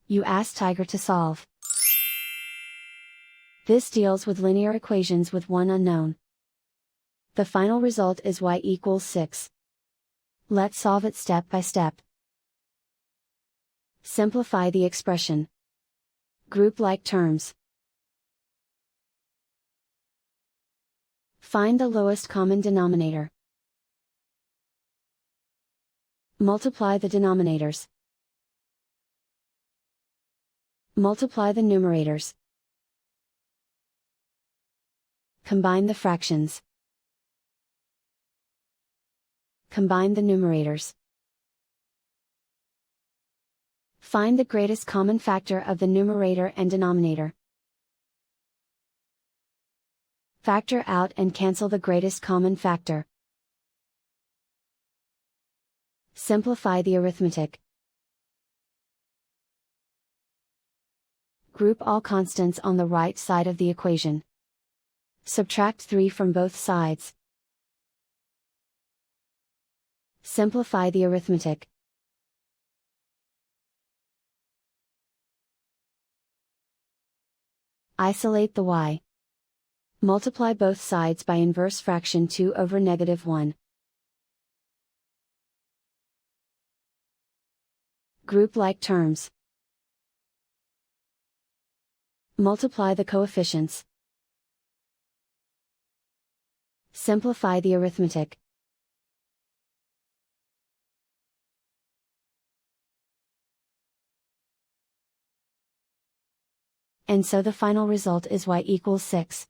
You ask Tiger to solve. This deals with linear equations with one unknown. The final result is y equals 6. Let's solve it step by step. Simplify the expression. Group like terms. Find the lowest common denominator. Multiply the denominators. Multiply the numerators. Combine the fractions. Combine the numerators. Find the greatest common factor of the numerator and denominator. Factor out and cancel the greatest common factor. Simplify the arithmetic. Group all constants on the right side of the equation. Subtract 3 from both sides. Simplify the arithmetic. Isolate the y. Multiply both sides by inverse fraction 2 over -1. Group like terms. Multiply the coefficients. Simplify the arithmetic. And so the final result is y equals 6.